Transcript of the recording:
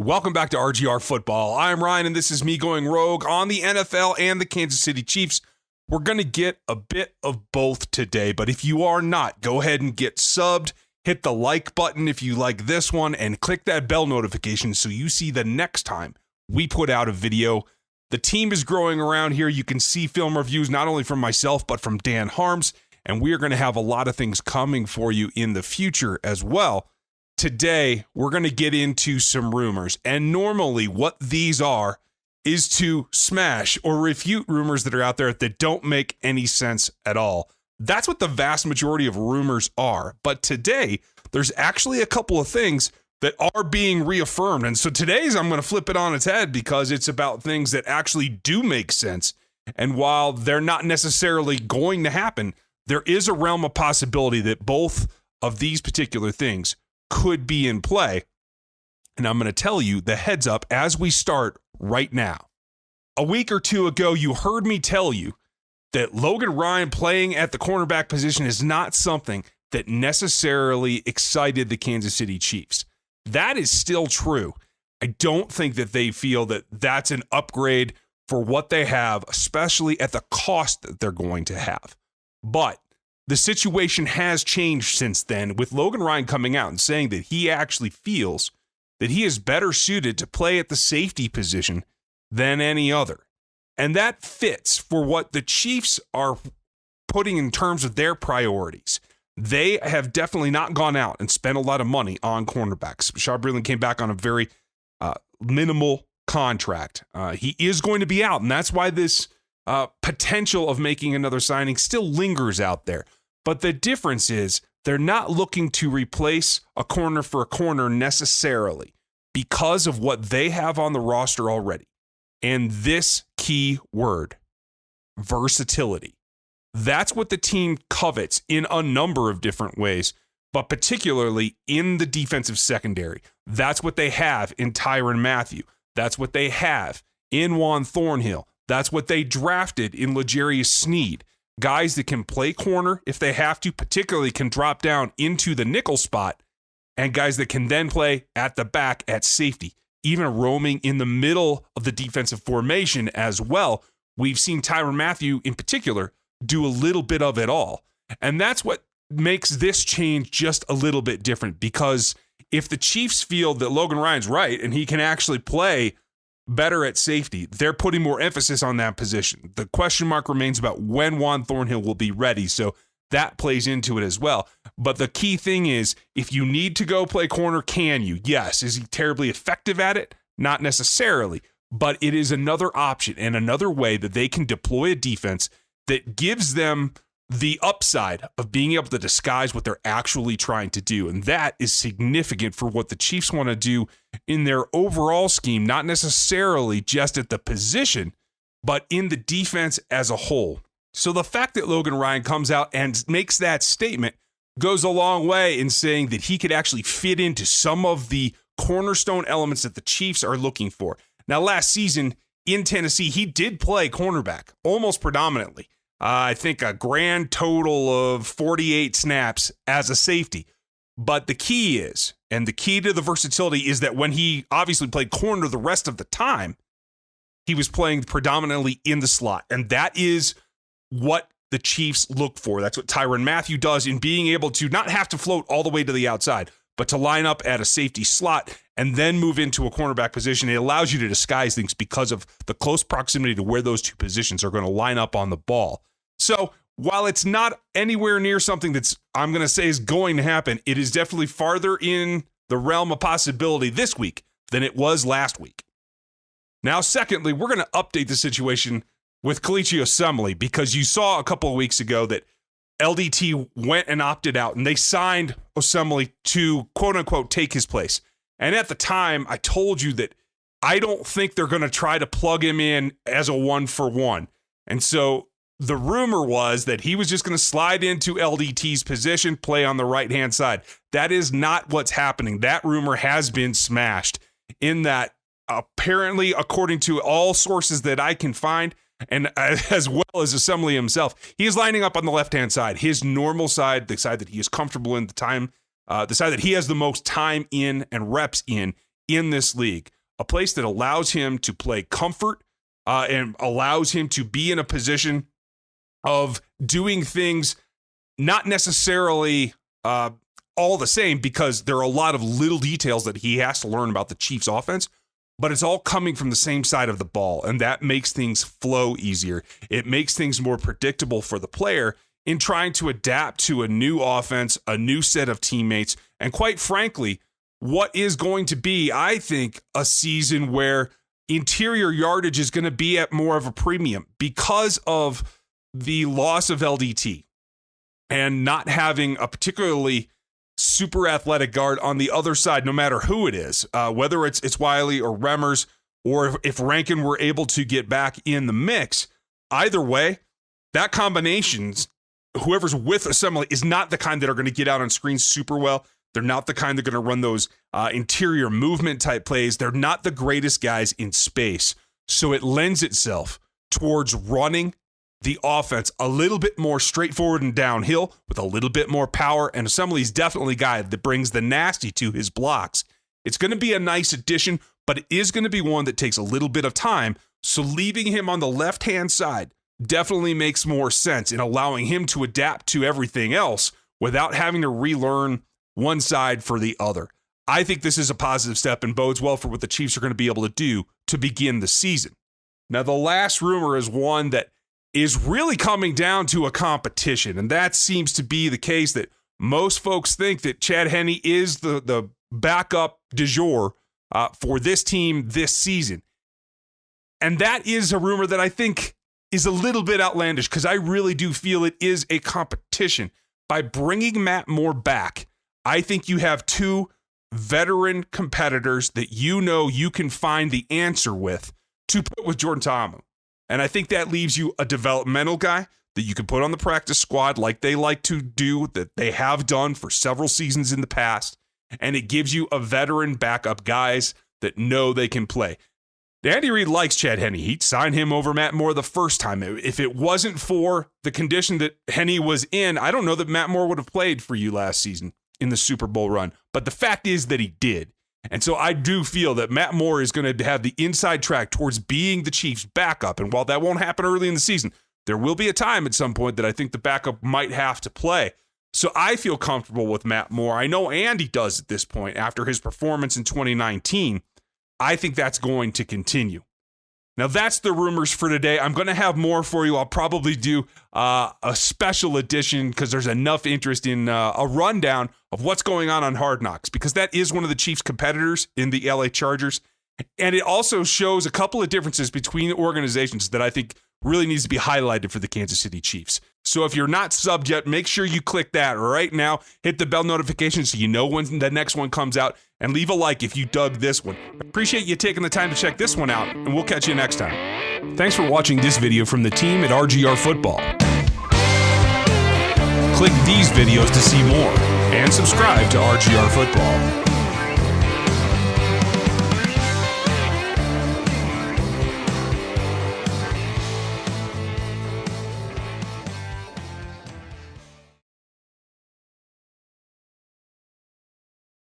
Welcome back to RGR Football. I'm Ryan, and this is me going rogue on the NFL and the Kansas City Chiefs. We're going to get a bit of both today, but if you are not, go ahead and get subbed. Hit the like button if you like this one, and click that bell notification so you see the next time we put out a video. The team is growing around here. You can see film reviews not only from myself, but from Dan Harms, and we are going to have a lot of things coming for you in the future as well. Today, we're going to get into some rumors, and normally what these are is to smash or refute rumors that are out there that don't make any sense at all. That's what the vast majority of rumors are, but today, there's actually a couple of things that are being reaffirmed, and so today's I'm going to flip it on its head because it's about things that actually do make sense, and while they're not necessarily going to happen, there is a realm of possibility that both of these particular things could be in play, and I'm going to tell you the heads up as we start right now. A week or two ago, you heard me tell you that Logan Ryan playing at the cornerback position is not something that necessarily excited the Kansas City Chiefs. That is still true. I don't think that they feel that that's an upgrade for what they have, especially at the cost that they're going to have. But the situation has changed since then, with Logan Ryan coming out and saying that he actually feels that he is better suited to play at the safety position than any other. And that fits for what the Chiefs are putting in terms of their priorities. They have definitely not gone out and spent a lot of money on cornerbacks. Rashad Breeland came back on a very minimal contract. He is going to be out, and that's why this potential of making another signing still lingers out there. But the difference is they're not looking to replace a corner for a corner necessarily because of what they have on the roster already. And this key word, versatility. That's what the team covets in a number of different ways, but particularly in the defensive secondary. That's what they have in Tyrann Mathieu. That's what they have in Juan Thornhill. That's what they drafted in L'Jarius Sneed. Guys that can play corner if they have to, particularly can drop down into the nickel spot, and guys that can then play at the back at safety, even roaming in the middle of the defensive formation as well. We've seen Tyrann Mathieu in particular do a little bit of it all. And that's what makes this change just a little bit different, because if the Chiefs feel that Logan Ryan's right and he can actually play better at safety, they're putting more emphasis on that position. The question mark remains about when Juan Thornhill will be ready, so that plays into it as well. But the key thing is, if you need to go play corner, can you? Yes. Is he terribly effective at it? Not necessarily, but it is another option and another way that they can deploy a defense that gives them the upside of being able to disguise what they're actually trying to do. And that is significant for what the Chiefs want to do in their overall scheme, not necessarily just at the position, but in the defense as a whole. So the fact that Logan Ryan comes out and makes that statement goes a long way in saying that he could actually fit into some of the cornerstone elements that the Chiefs are looking for. Now, last season in Tennessee, he did play cornerback almost predominantly. I think a grand total of 48 snaps as a safety. But the key is, and the key to the versatility is that when he obviously played corner the rest of the time, he was playing predominantly in the slot. And that is what the Chiefs look for. That's what Tyrann Mathieu does in being able to not have to float all the way to the outside, but to line up at a safety slot and then move into a cornerback position. It allows you to disguise things because of the close proximity to where those two positions are going to line up on the ball. So while it's not anywhere near something that's, I'm going to say, is going to happen, it is definitely farther in the realm of possibility this week than it was last week. Now, secondly, we're going to update the situation with Kelechi Osemele, because you saw a couple of weeks ago that LDT went and opted out, and they signed Osemele to, quote-unquote, take his place. And at the time, I told you that I don't think they're going to try to plug him in as a one-for-one. And so the rumor was that he was just going to slide into LDT's position, play on the right-hand side. That is not what's happening. That rumor has been smashed, in that apparently, according to all sources that I can find, and as well as Osemele himself, he is lining up on the left-hand side, his normal side, the side that he is comfortable in, the side that he has the most time in and reps in this league. a place that allows him to play comfort and allows him to be in a position of doing things not necessarily all the same, because there are a lot of little details that he has to learn about the Chiefs offense, but it's all coming from the same side of the ball, and that makes things flow easier. It makes things more predictable for the player in trying to adapt to a new offense, a new set of teammates, and quite frankly, what is going to be, I think, a season where interior yardage is going to be at more of a premium because of the loss of LDT and not having a particularly super athletic guard on the other side, no matter who it is, whether it's Wylie or Remmers, or if Rankin were able to get back in the mix. Either way, that combinations, whoever's with Osemele is not the kind that are going to get out on screens super well. They're not the kind that are going to run those interior movement type plays. They're not the greatest guys in space. So it lends itself towards running the offense a little bit more straightforward and downhill with a little bit more power. And Osemele's definitely a guy that brings the nasty to his blocks. It's going to be a nice addition, but it is going to be one that takes a little bit of time. So leaving him on the left-hand side definitely makes more sense in allowing him to adapt to everything else without having to relearn one side for the other. I think this is a positive step and bodes well for what the Chiefs are going to be able to do to begin the season. Now, the last rumor is one that is really coming down to a competition, and that seems to be the case that most folks think that Chad Henne is the backup du jour for this team this season. And that is a rumor that I think is a little bit outlandish, because I really do feel it is a competition. By bringing Matt Moore back, I think you have two veteran competitors that you know you can find the answer with to put with Jordan Ta'amu. And I think that leaves you a developmental guy that you can put on the practice squad like they like to do, that they have done for several seasons in the past. And it gives you a veteran backup guys that know they can play. Andy Reid likes Chad Henne. He'd sign him over Matt Moore the first time. If it wasn't for the condition that Henne was in, I don't know that Matt Moore would have played for you last season in the Super Bowl run. But the fact is that he did. And so I do feel that Matt Moore is going to have the inside track towards being the Chiefs' backup. And while that won't happen early in the season, there will be a time at some point that I think the backup might have to play. So I feel comfortable with Matt Moore. I know Andy does at this point after his performance in 2019. I think that's going to continue. Now, that's the rumors for today. I'm going to have more for you. I'll probably do a special edition because there's enough interest in a rundown of what's going on Hard Knocks, because that is one of the Chiefs' competitors in the LA Chargers. And it also shows a couple of differences between organizations that I think really needs to be highlighted for the Kansas City Chiefs. So if you're not subbed yet, make sure you click that right now. Hit the bell notification so you know when the next one comes out. And leave a like if you dug this one. Appreciate you taking the time to check this one out, and we'll catch you next time. Thanks for watching this video from the team at RGR Football. Click these videos to see more, and subscribe to RGR Football.